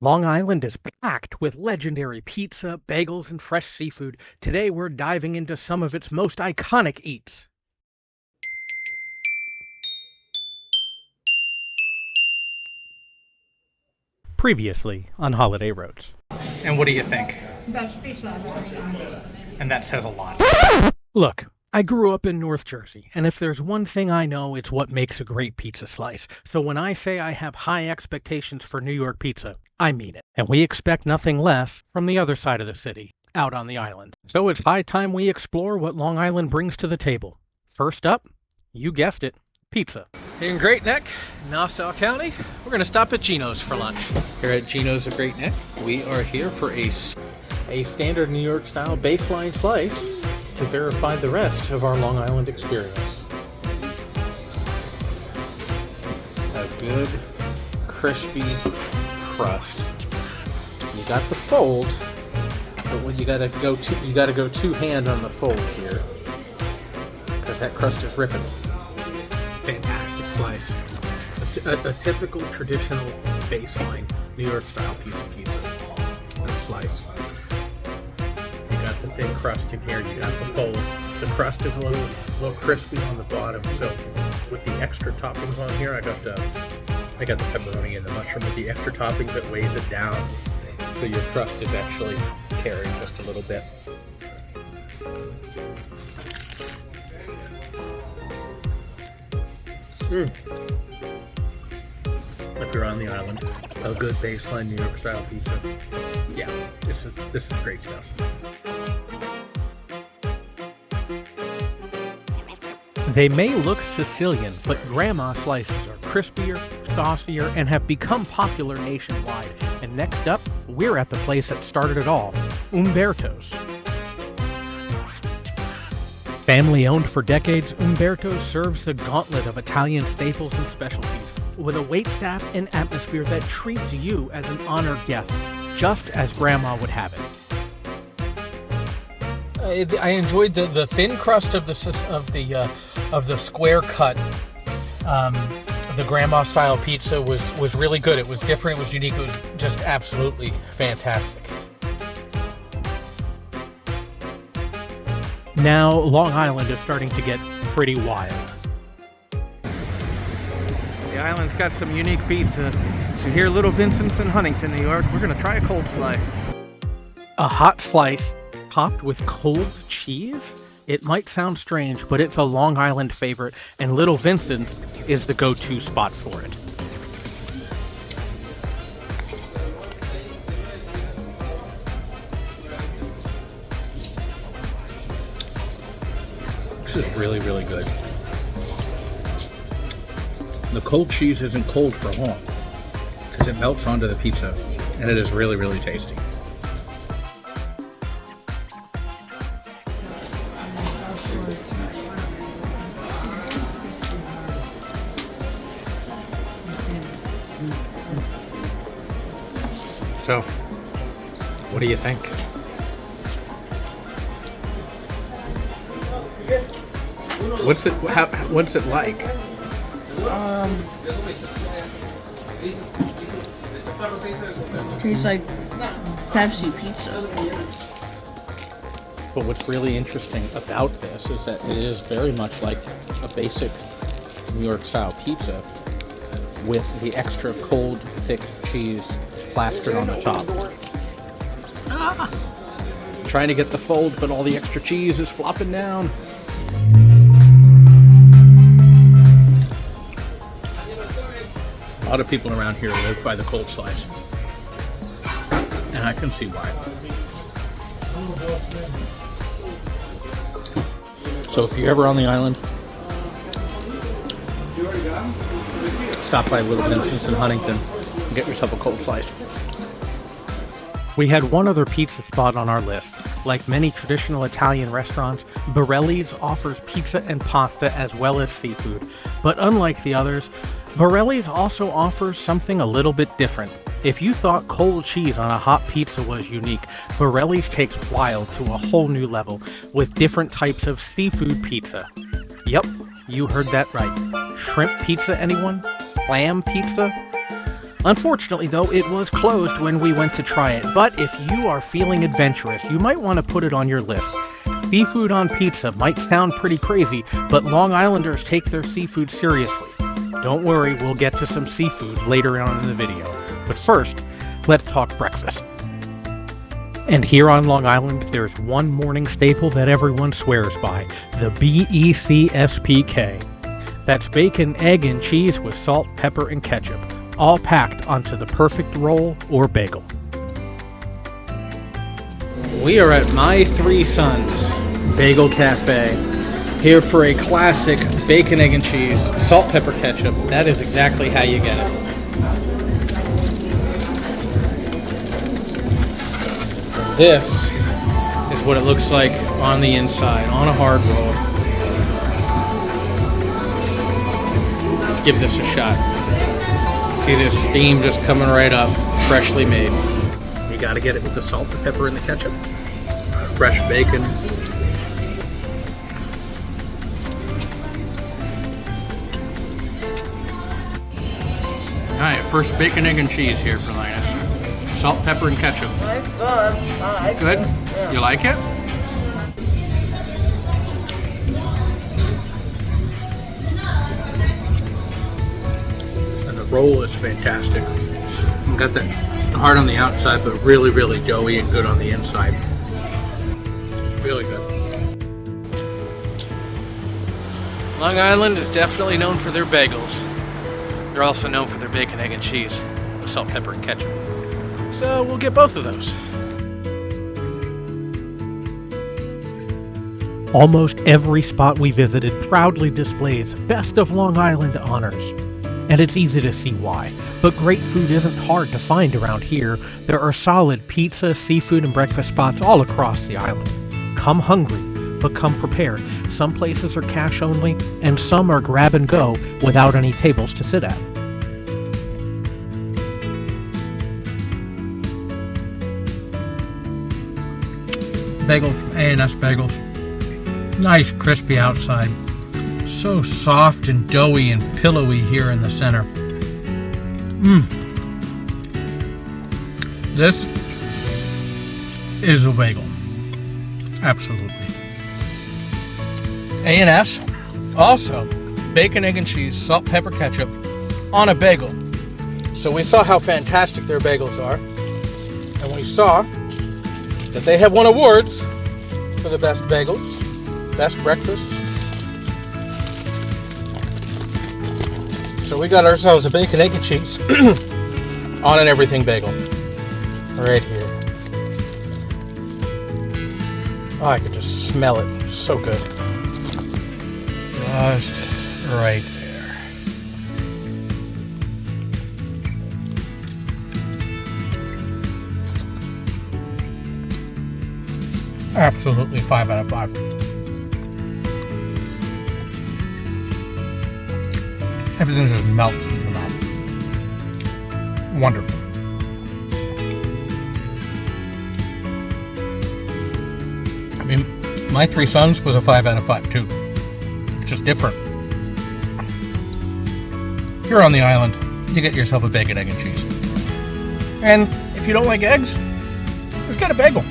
Long Island is packed with legendary pizza, bagels, and fresh seafood. Today we're diving into some of its most iconic eats. Previously on Holiday Roads. And what do you think? Best pizza I've ever seen. And that says a lot. Look, I grew up in North Jersey, and if there's one thing I know, it's what makes a great pizza slice. So when I say I have high expectations for New York pizza, I mean it. And we expect nothing less from the other side of the city, out on the island. So it's high time we explore what Long Island brings to the table. First up, you guessed it, pizza. Here in Great Neck, Nassau County, we're going to stop at Gino's for lunch. Here at Gino's of Great Neck, we are here for a standard New York style baseline slice to verify the rest of our Long Island experience. A good crispy crust. You got the fold, but when you gotta go two-hand on the fold here, because that crust is ripping. Fantastic slice. A typical traditional baseline New York style piece of pizza. And slice. You got the thin crust in here, you got the fold. The crust is a little crispy on the bottom, so with the extra toppings on here, I got the pepperoni and the mushroom with the extra toppings that weighs it down, so your crust is actually carried just a little bit. If you're on the island, a good baseline New York style pizza. Yeah, this is great stuff. They may look Sicilian, but grandma slices are crispier, saucier, and have become popular nationwide. And next up, we're at the place that started it all, Umberto's. Family owned for decades, Umberto serves the gauntlet of Italian staples and specialties, with a waitstaff and atmosphere that treats you as an honored guest, just as Grandma would have it. I enjoyed the thin crust of the square cut. The Grandma style pizza was really good. It was different. It was unique. It was just absolutely fantastic. Now, Long Island is starting to get pretty wild. The island's got some unique pizza. So here, Little Vincent's in Huntington, New York. We're going to try a cold slice. A hot slice topped with cold cheese? It might sound strange, but it's a Long Island favorite, and Little Vincent's is the go-to spot for it. This is really, really good. The cold cheese isn't cold for long because it melts onto the pizza, and it is really, really tasty. So, what do you think? What's it like? Tastes like Pepsi pizza. But what's really interesting about this is that it is very much like a basic New York style pizza with the extra cold, thick cheese plastered on the top. Trying to get the fold, but all the extra cheese is flopping down. A lot of people around here live by the cold slice, and I can see why. So if you're ever on the island, stop by Little Vincent's in Huntington and get yourself a cold slice. We had one other pizza spot on our list. Like many traditional Italian restaurants, Borelli's offers pizza and pasta as well as seafood. But unlike the others, Borelli's also offers something a little bit different. If you thought cold cheese on a hot pizza was unique, Borelli's takes wild to a whole new level with different types of seafood pizza. Yep, you heard that right. Shrimp pizza, anyone? Clam pizza? Unfortunately, though, it was closed when we went to try it, but if you are feeling adventurous, you might want to put it on your list. Seafood on pizza might sound pretty crazy, but Long Islanders take their seafood seriously. Don't worry, we'll get to some seafood later on in the video. But first, let's talk breakfast. And here on Long Island, there's one morning staple that everyone swears by, the BEC SPK. That's bacon, egg, and cheese with salt, pepper, and ketchup, all packed onto the perfect roll or bagel. We are at My Three Sons Bagel Cafe, here for a classic bacon, egg, and cheese, salt, pepper, ketchup. That is exactly how you get it. This is what it looks like on the inside, on a hard roll. Let's give this a shot. See this steam just coming right up, freshly made. You gotta get it with the salt, the pepper, and the ketchup. Fresh bacon. Alright, first bacon, egg, and cheese here for Linus. Salt, pepper, and ketchup. It's good. I like Good? it. Yeah. You like it? And the roll is fantastic. You got that hard on the outside, but really, really doughy and good on the inside. Really good. Long Island is definitely known for their bagels. They're also known for their bacon, egg, and cheese with salt, pepper, and ketchup. So we'll get both of those. Almost every spot we visited proudly displays Best of Long Island honors. And it's easy to see why. But great food isn't hard to find around here. There are solid pizza, seafood, and breakfast spots all across the island. Come hungry, but come prepared. Some places are cash only, and some are grab and go without any tables to sit at. Bagel from A&S Bagels. Nice crispy outside. So soft and doughy and pillowy here in the center. This is a bagel. Absolutely. A&S, also bacon, egg, and cheese, salt, pepper, ketchup on a bagel. So we saw how fantastic their bagels are, and we saw that they have won awards for the best bagels, best breakfast. So we got ourselves a bacon, egg, and cheese on an everything bagel right here. Oh, I could just smell it. So good. Just right there. Absolutely 5 out of 5. Everything just melts in your mouth. Wonderful. I mean, My Three Sons was a 5 out of 5 too. It's just different. If you're on the island, you get yourself a bacon, egg, and cheese. And if you don't like eggs, just get a bagel.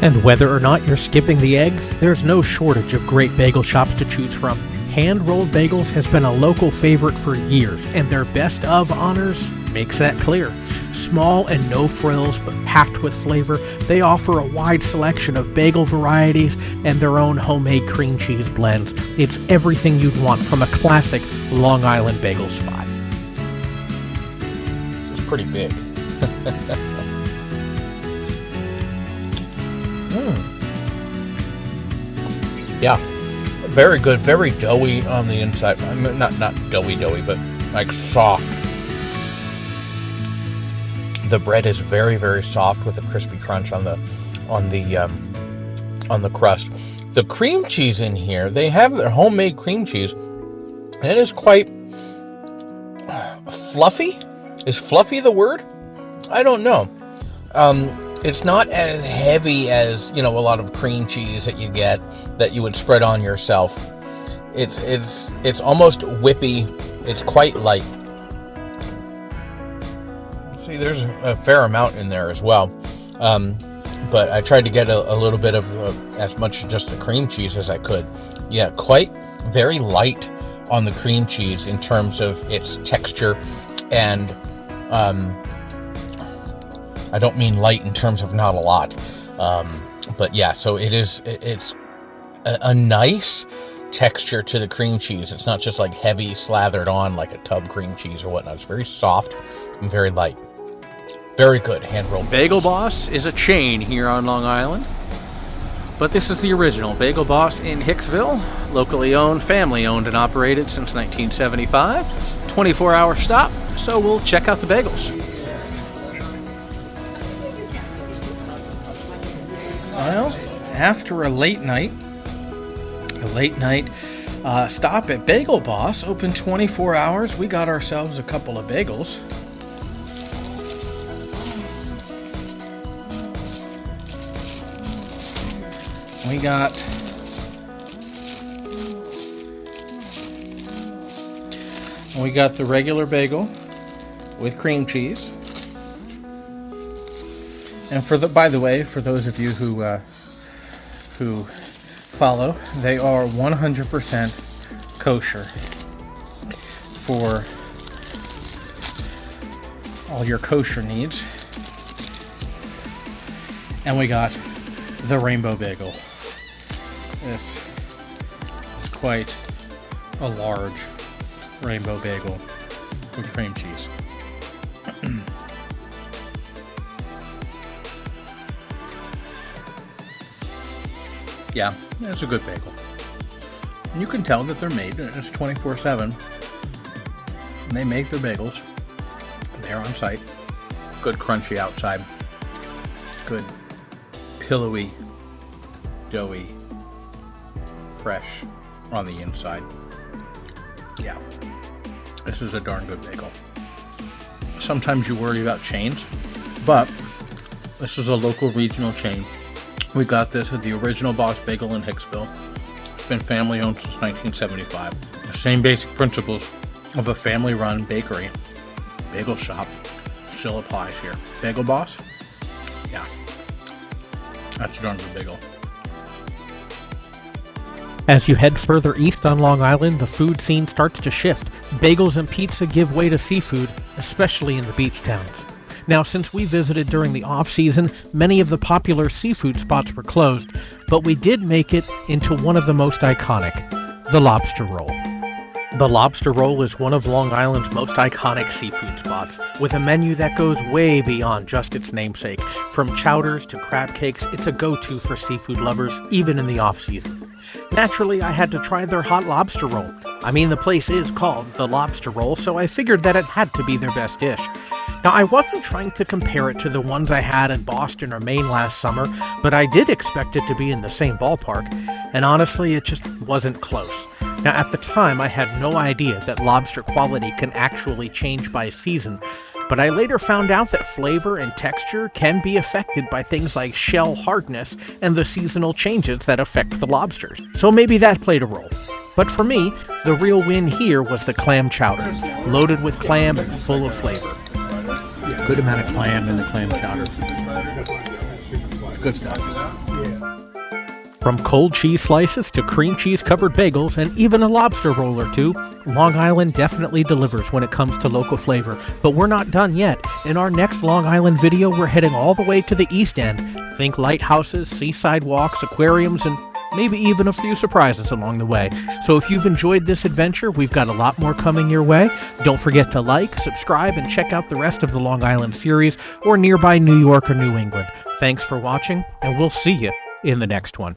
And whether or not you're skipping the eggs, there's no shortage of great bagel shops to choose from. Hand-rolled bagels has been a local favorite for years, and their best of honors makes that clear. Small and no frills, but packed with flavor, they offer a wide selection of bagel varieties and their own homemade cream cheese blends. It's everything you'd want from a classic Long Island bagel spot. This is pretty big. Yeah, very good, very doughy on the inside. I mean, not doughy, but like soft. The bread is very, very soft with a crispy crunch on the crust. The cream cheese in here, they have their homemade cream cheese, and it is quite fluffy. Is fluffy the word? I don't know. It's not as heavy as, a lot of cream cheese that you get that you would spread on yourself. It's almost whippy. It's quite light. See, there's a fair amount in there as well. But I tried to get a little bit of as much just the cream cheese as I could. Yeah, quite very light on the cream cheese in terms of its texture, and I don't mean light in terms of not a lot, but yeah, so it's a nice texture to the cream cheese. It's not just like heavy slathered on like a tub cream cheese or whatnot. It's very soft and very light. Very good hand-rolled Bagel Boss is a chain here on Long Island, but this is the original Bagel Boss in Hicksville, locally owned, family owned and operated since 1975. 24-hour stop, so we'll check out the bagels. Well, after a late night stop at Bagel Boss, open 24 hours, we got ourselves a couple of bagels. We got the regular bagel with cream cheese. And by the way, for those of you who follow, they are 100% kosher for all your kosher needs. And we got the rainbow bagel. This is quite a large rainbow bagel with cream cheese. Yeah, it's a good bagel. And you can tell that they're made. It's 24/7. And they make their bagels. They're on site. Good crunchy outside. Good pillowy, doughy, fresh on the inside. Yeah, this is a darn good bagel. Sometimes you worry about chains, but this is a local regional chain. We got this at the original Boss Bagel in Hicksville. It's been family owned since 1975. The same basic principles of a family run bakery, bagel shop, still applies here. Bagel Boss? Yeah, that's a darn good bagel. As you head further east on Long Island, the food scene starts to shift. Bagels and pizza give way to seafood, especially in the beach towns. Now, since we visited during the off-season, many of the popular seafood spots were closed, but we did make it into one of the most iconic, the lobster roll. The lobster roll is one of Long Island's most iconic seafood spots, with a menu that goes way beyond just its namesake. From chowders to crab cakes, it's a go-to for seafood lovers, even in the off-season. Naturally, I had to try their hot lobster roll. I mean, the place is called the Lobster Roll, so I figured that it had to be their best dish. Now, I wasn't trying to compare it to the ones I had in Boston or Maine last summer, but I did expect it to be in the same ballpark, and honestly, it just wasn't close. Now, at the time, I had no idea that lobster quality can actually change by season, but I later found out that flavor and texture can be affected by things like shell hardness and the seasonal changes that affect the lobsters. So maybe that played a role. But for me, the real win here was the clam chowder, loaded with clam and full of flavor. Yeah, good amount of clam in the clam chowder. It's good stuff. From cold cheese slices to cream cheese covered bagels and even a lobster roll or two, Long Island definitely delivers when it comes to local flavor. But we're not done yet. In our next Long Island video, we're heading all the way to the East End. Think lighthouses, seaside walks, aquariums, and maybe even a few surprises along the way. So if you've enjoyed this adventure, we've got a lot more coming your way. Don't forget to like, subscribe, and check out the rest of the Long Island series or nearby New York or New England. Thanks for watching, and we'll see you in the next one.